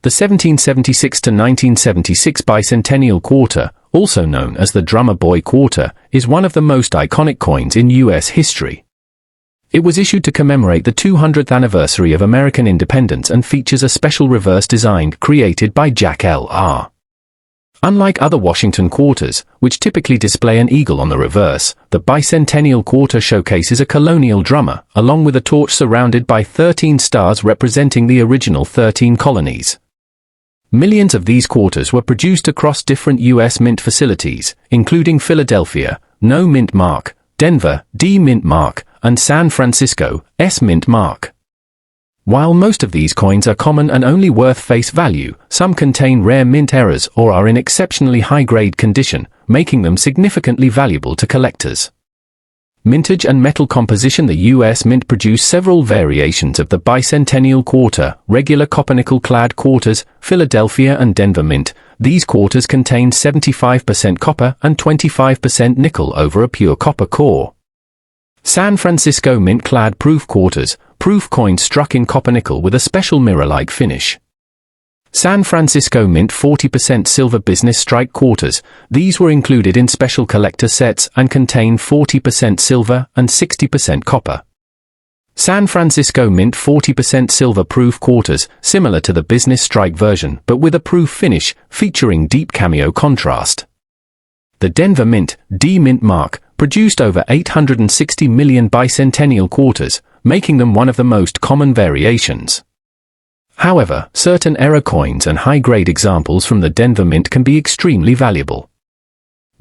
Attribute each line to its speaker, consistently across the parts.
Speaker 1: The 1776 to 1976 Bicentennial Quarter, also known as the Drummer Boy Quarter, is one of the most iconic coins in U.S. history. It was issued to commemorate the 200th anniversary of American independence and features a special reverse design created by Jack L.R. Unlike other Washington quarters, which typically display an eagle on the reverse, the Bicentennial Quarter showcases a colonial drummer, along with a torch surrounded by 13 stars representing the original 13 colonies. Millions of these quarters were produced across different U.S. mint facilities, including Philadelphia, No Mint Mark, Denver, D Mint Mark, and San Francisco, S Mint Mark. While most of these coins are common and only worth face value, some contain rare mint errors or are in exceptionally high-grade condition, making them significantly valuable to collectors. Mintage and metal composition. The U.S. Mint produced several variations of the Bicentennial Quarter, regular copper-nickel-clad quarters, Philadelphia and Denver Mint. These quarters contain 75% copper and 25% nickel over a pure copper core. San Francisco Mint-clad proof quarters, proof coins struck in copper-nickel with a special mirror-like finish. San Francisco Mint 40% silver business strike quarters. These were included in special collector sets and contain 40% silver and 60% copper. San Francisco Mint 40% silver proof quarters, similar to the business strike version but with a proof finish, featuring deep cameo contrast. The Denver Mint, D Mint Mark, produced over 860 million bicentennial quarters, making them one of the most common variations. However, certain error coins and high-grade examples from the Denver Mint can be extremely valuable.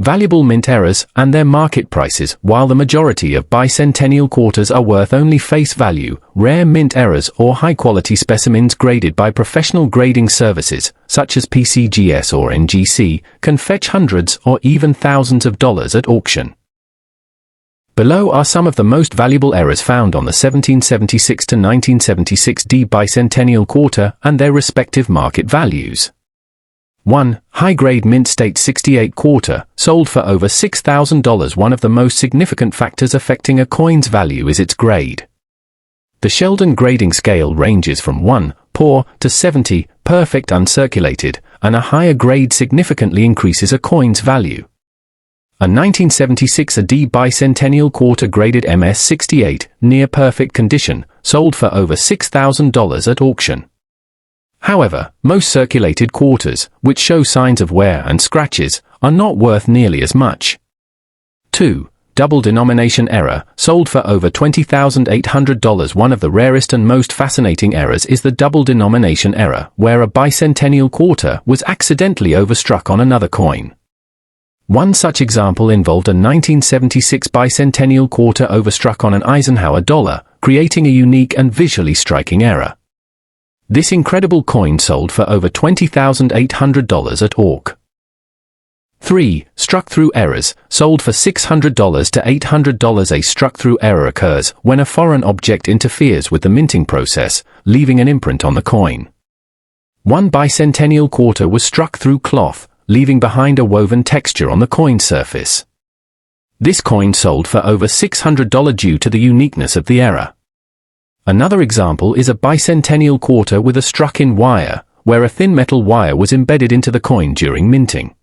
Speaker 1: Valuable mint errors and their market prices. While the majority of bicentennial quarters are worth only face value, rare mint errors or high-quality specimens graded by professional grading services, such as PCGS or NGC, can fetch hundreds or even thousands of dollars at auction. Below are some of the most valuable errors found on the 1776 to 1976 D Bicentennial Quarter and their respective market values. 1. High-grade Mint State 68 Quarter, sold for over $6,000. One of the most significant factors affecting a coin's value is its grade. The Sheldon grading scale ranges from 1, poor, to 70, perfect uncirculated, and a higher grade significantly increases a coin's value. A 1976 AD Bicentennial Quarter graded MS68, near perfect condition, sold for over $6,000 at auction. However, most circulated quarters, which show signs of wear and scratches, are not worth nearly as much. 2. Double denomination error, sold for over $20,800. One of the rarest and most fascinating errors is the double denomination error, where a bicentennial quarter was accidentally overstruck on another coin. One such example involved a 1976 bicentennial quarter overstruck on an Eisenhower dollar, creating a unique and visually striking error. This incredible coin sold for over $20,800 at auction. 3. Struck-through errors, sold for $600 to $800. A struck-through error occurs when a foreign object interferes with the minting process, leaving an imprint on the coin. One bicentennial quarter was struck through cloth, leaving behind a woven texture on the coin surface. This coin sold for over $600 due to the uniqueness of the error. Another example is a bicentennial quarter with a struck-in wire, where a thin metal wire was embedded into the coin during minting.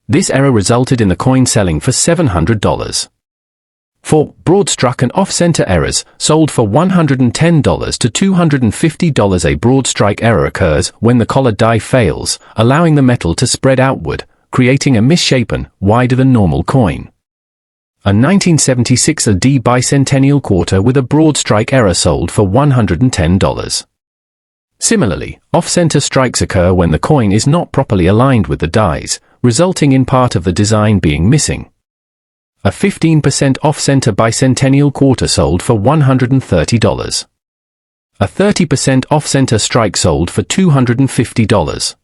Speaker 1: This error resulted in the coin selling for $700. 4. Broad-struck and off-center errors, sold for $110 to $250. A broad strike error occurs when the collar die fails, allowing the metal to spread outward, creating a misshapen, wider than normal coin. A 1976 AD Bicentennial Quarter with a broad strike error sold for $110. Similarly, off-center strikes occur when the coin is not properly aligned with the dies, resulting in part of the design being missing. A 15% off-center bicentennial quarter sold for $130. A 30% off-center strike sold for $250.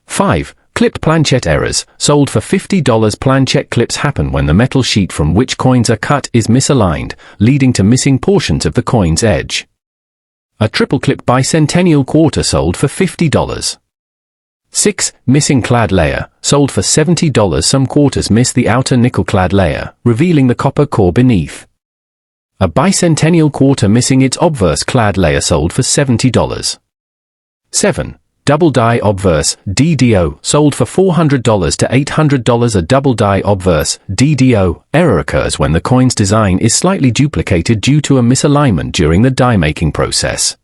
Speaker 1: 5. Clipped planchet errors, sold for $50. Planchet clips happen when the metal sheet from which coins are cut is misaligned, leading to missing portions of the coin's edge. A triple clip bicentennial quarter sold for $50. 6. Missing clad layer, sold for $70. Some quarters miss the outer nickel-clad layer, revealing the copper core beneath. A bicentennial quarter missing its obverse clad layer sold for $70. 7. Double die obverse, DDO, sold for $400 to $800. A double die obverse, DDO, error occurs when the coin's design is slightly duplicated due to a misalignment during the die-making process.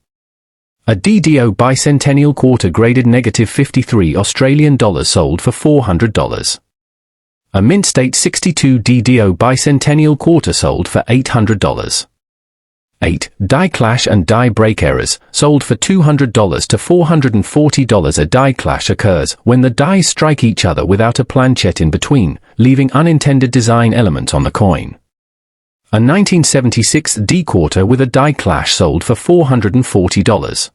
Speaker 1: A DDO Bicentennial Quarter graded -53 Australian dollars sold for $400. A mint state 62 DDO Bicentennial Quarter sold for $800. 8. Die clash and die break errors, sold for $200 to $440. A die clash occurs when the dies strike each other without a planchette in between, leaving unintended design elements on the coin. A 1976 D quarter with a die clash sold for $440.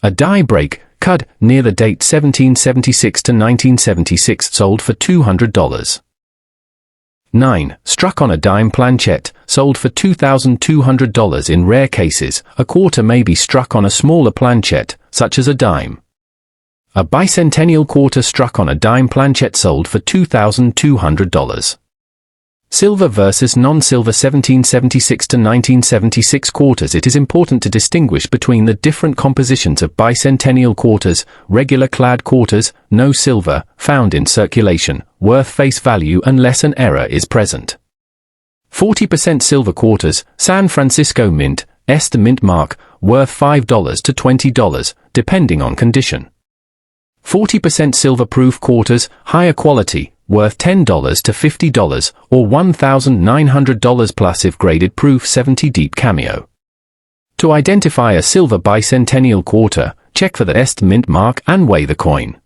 Speaker 1: A die break, CUD, near the date 1776 to 1976 sold for $200. 9. Struck on a dime planchette, sold for $2,200. In rare cases, a quarter may be struck on a smaller planchette, such as a dime. A bicentennial quarter struck on a dime planchette sold for $2,200. Silver versus non-silver 1776 to 1976 quarters. It is important to distinguish between the different compositions of bicentennial quarters: regular clad quarters, no silver, found in circulation, worth face value unless an error is present. 40% silver quarters, San Francisco Mint, the mint mark, worth $5 to $20, depending on condition. 40% silver proof quarters, higher quality, worth $10 to $50 or $1,900 plus if graded proof 70 deep cameo. To identify a silver bicentennial quarter, check for the mint mark and weigh the coin.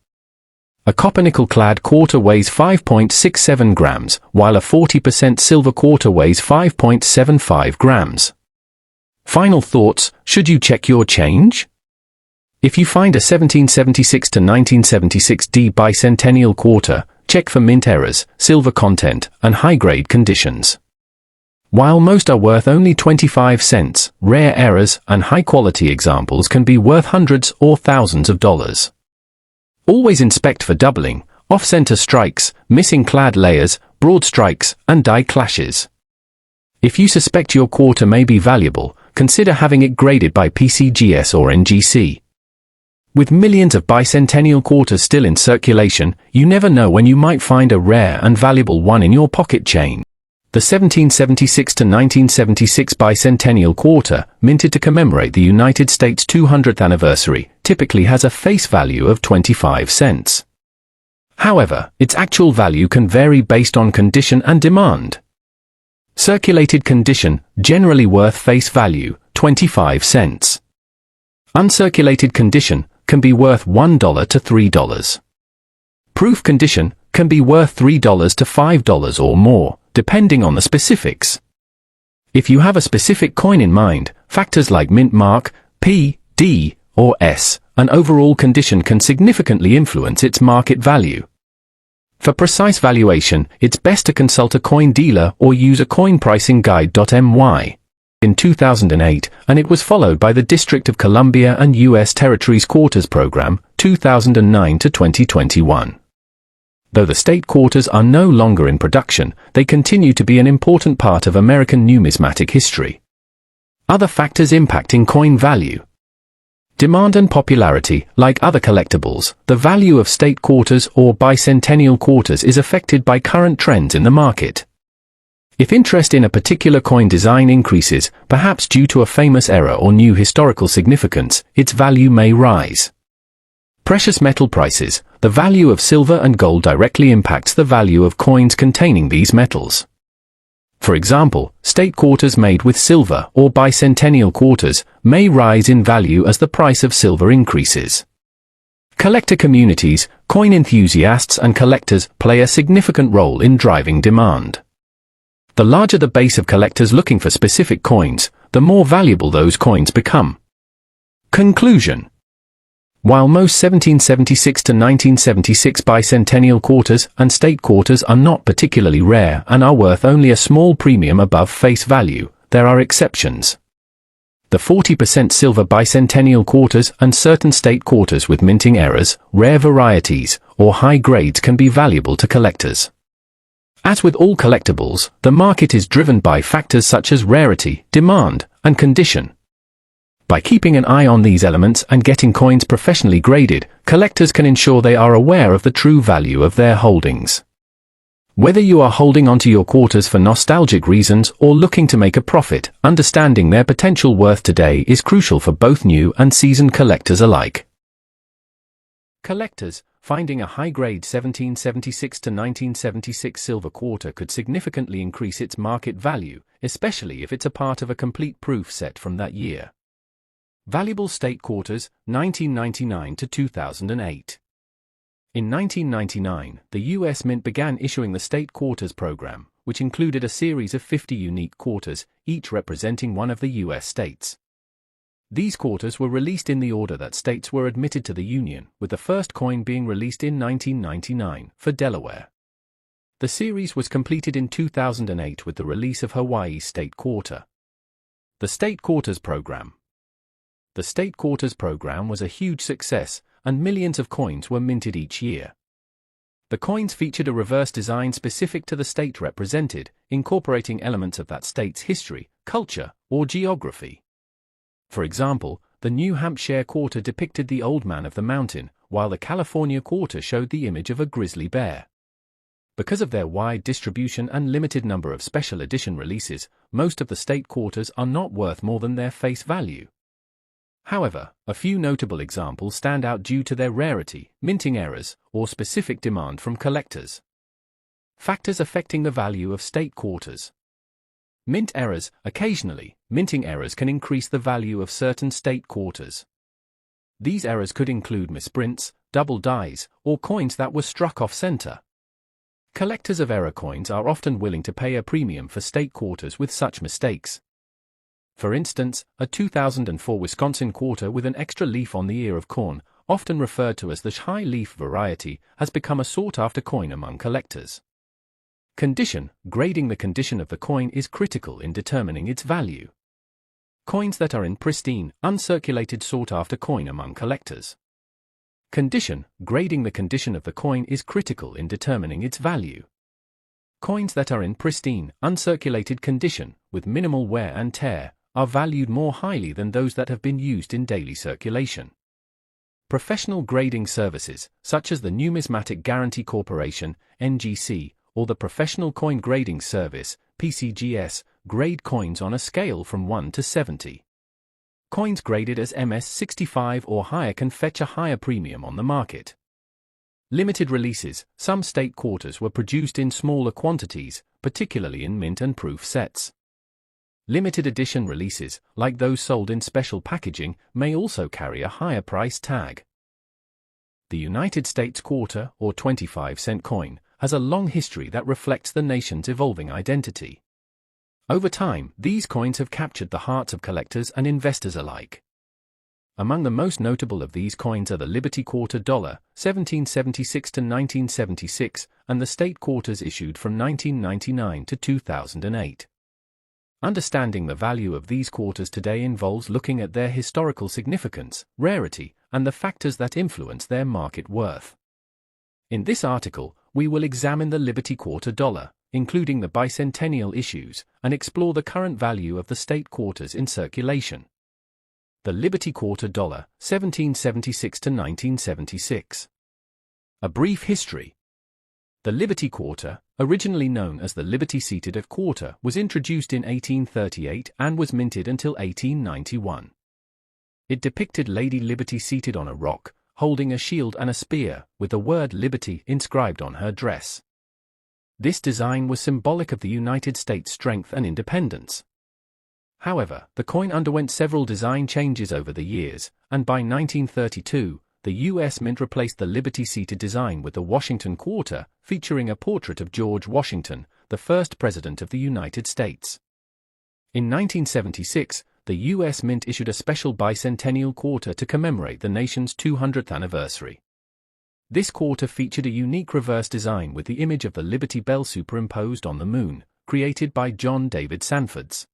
Speaker 1: A copper nickel clad quarter weighs 5.67 grams, while a 40% silver quarter weighs 5.75 grams. Final thoughts: should you check your change? If you find a 1776 to 1976 D bicentennial quarter, check for mint errors, silver content, and high-grade conditions. While most are worth only 25 cents, rare errors and high-quality examples can be worth hundreds or thousands of dollars. Always inspect for doubling, off-center strikes, missing clad layers, broad strikes, and die clashes. If you suspect your quarter may be valuable, consider having it graded by PCGS or NGC. With millions of bicentennial quarters still in circulation, you never know when you might find a rare and valuable one in your pocket chain. The 1776 to 1976 bicentennial quarter, minted to commemorate the United States' 200th anniversary, typically has a face value of 25 cents. However, its actual value can vary based on condition and demand. Circulated condition, generally worth face value, 25 cents. Uncirculated condition, can be worth $1 to $3. Proof condition, can be worth $3 to $5 or more, depending on the specifics. If you have a specific coin in mind, factors like mint mark, P, D, or S, and overall condition can significantly influence its market value. For precise valuation, it's best to consult a coin dealer or use a coin pricing guide.my. In 2008, and it was followed by the District of Columbia and U.S. Territories Quarters Program, 2009 to 2021. Though the state quarters are no longer in production, they continue to be an important part of American numismatic history. Other factors impacting coin value. Demand and popularity. Like other collectibles, the value of state quarters or bicentennial quarters is affected by current trends in the market. If interest in a particular coin design increases, perhaps due to a famous error or new historical significance, its value may rise. Precious metal prices. The value of silver and gold directly impacts the value of coins containing these metals. For example, state quarters made with silver or bicentennial quarters may rise in value as the price of silver increases. Collector communities, coin enthusiasts and collectors play a significant role in driving demand. The larger the base of collectors looking for specific coins, the more valuable those coins become. Conclusion. While most 1776 to 1976 bicentennial quarters and state quarters are not particularly rare and are worth only a small premium above face value, there are exceptions. The 40% silver bicentennial quarters and certain state quarters with minting errors, rare varieties, or high grades can be valuable to collectors. As with all collectibles, the market is driven by factors such as rarity, demand, and condition. By keeping an eye on these elements and getting coins professionally graded, collectors can ensure they are aware of the true value of their holdings. Whether you are holding onto your quarters for nostalgic reasons or looking to make a profit, understanding their potential worth today is crucial for both new and seasoned collectors alike. Collectors, finding a high-grade 1776 to 1976 silver quarter could significantly increase its market value, especially if it's a part of a complete proof set from that year. Valuable state quarters, 1999 to 2008. In 1999, the U.S. Mint began issuing the State Quarters program, which included a series of 50 unique quarters, each representing one of the U.S. states. These quarters were released in the order that states were admitted to the Union, with the first coin being released in 1999 for Delaware. The series was completed in 2008 with the release of Hawaii's State Quarter. The State Quarters program. The State Quarters program was a huge success, and millions of coins were minted each year. The coins featured a reverse design specific to the state represented, incorporating elements of that state's history, culture, or geography. For example, the New Hampshire quarter depicted the Old Man of the Mountain, while the California quarter showed the image of a grizzly bear. Because of their wide distribution and limited number of special edition releases, most of the state quarters are not worth more than their face value. However, a few notable examples stand out due to their rarity, minting errors, or specific demand from collectors. Factors affecting the value of state quarters. Mint errors. Occasionally, minting errors can increase the value of certain state quarters. These errors could include misprints, double dies, or coins that were struck off-center. Collectors of error coins are often willing to pay a premium for state quarters with such mistakes. For instance, a 2004 Wisconsin quarter with an extra leaf on the ear of corn, often referred to as the high leaf variety, has become a sought-after coin among collectors. Condition. Grading the condition of the coin is critical in determining its value. Coins that are in pristine, uncirculated sought-after coin among collectors. Condition. Grading the condition of the coin is critical in determining its value. Coins that are in pristine, uncirculated condition, with minimal wear and tear, are valued more highly than those that have been used in daily circulation. Professional grading services, such as the Numismatic Guarantee Corporation, NGC, or the Professional Coin Grading Service, PCGS, grade coins on a scale from 1 to 70. Coins graded as MS-65 or higher can fetch a higher premium on the market. Limited releases. Some state quarters were produced in smaller quantities, particularly in mint and proof sets. Limited edition releases, like those sold in special packaging, may also carry a higher price tag. The United States quarter, or 25-cent coin, has a long history that reflects the nation's evolving identity. Over time, these coins have captured the hearts of collectors and investors alike. Among the most notable of these coins are the Liberty Quarter dollar, 1776 to 1976, and the state quarters issued from 1999 to 2008. Understanding the value of these quarters today involves looking at their historical significance, rarity, and the factors that influence their market worth. In this article, we will examine the Liberty Quarter dollar, including the bicentennial issues, and explore the current value of the state quarters in circulation. The Liberty Quarter dollar, 1776 to 1976. A brief history. The Liberty Quarter, originally known as the Liberty Seated at Quarter, was introduced in 1838 and was minted until 1891. It depicted Lady Liberty seated on a rock, holding a shield and a spear, with the word Liberty inscribed on her dress. This design was symbolic of the United States' strength and independence. However, the coin underwent several design changes over the years, and by 1932, the U.S. Mint replaced the Liberty-seated design with the Washington Quarter, featuring a portrait of George Washington, the first President of the United States. In 1976, the U.S. Mint issued a special Bicentennial Quarter to commemorate the nation's 200th anniversary. This quarter featured a unique reverse design with the image of the Liberty Bell superimposed on the moon, created by John David Sanfords.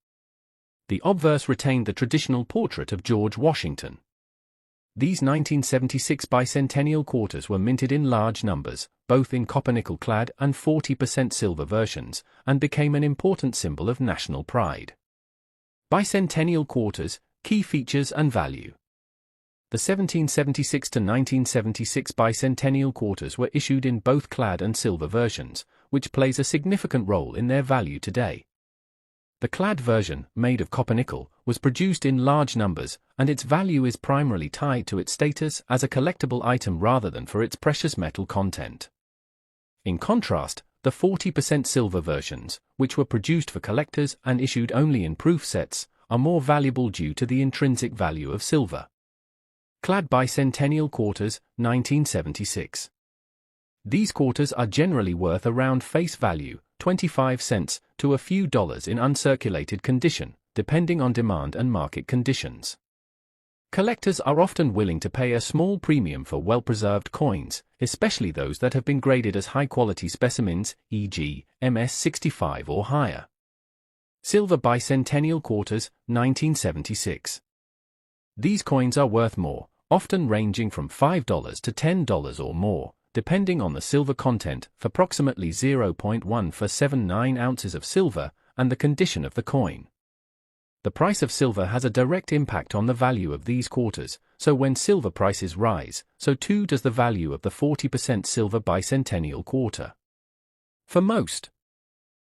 Speaker 1: The obverse retained the traditional portrait of George Washington. These 1976 bicentennial quarters were minted in large numbers, both in copper-nickel-clad and 40% silver versions, and became an important symbol of national pride. Bicentennial quarters, Key features and value. The 1776 to 1976 bicentennial quarters were issued in both clad and silver versions, which plays a significant role in their value today. The clad version, made of copper nickel, was produced in large numbers, and its value is primarily tied to its status as a collectible item rather than for its precious metal content. In contrast, the 40% silver versions, which were produced for collectors and issued only in proof sets, are more valuable due to the intrinsic value of silver. Clad bicentennial quarters, 1976. These quarters are generally worth around face value, 25 cents, to a few dollars in uncirculated condition, depending on demand and market conditions. Collectors are often willing to pay a small premium for well-preserved coins, especially those that have been graded as high-quality specimens, e.g., MS-65 or higher. Silver bicentennial quarters, 1976. These coins are worth more, often ranging from $5 to $10 or more, depending on the silver content, for approximately 0.179 ounces of silver and the condition of the coin. The price of silver has a direct impact on the value of these quarters, so when silver prices rise, so too does the value of the 40% silver bicentennial quarter. For most,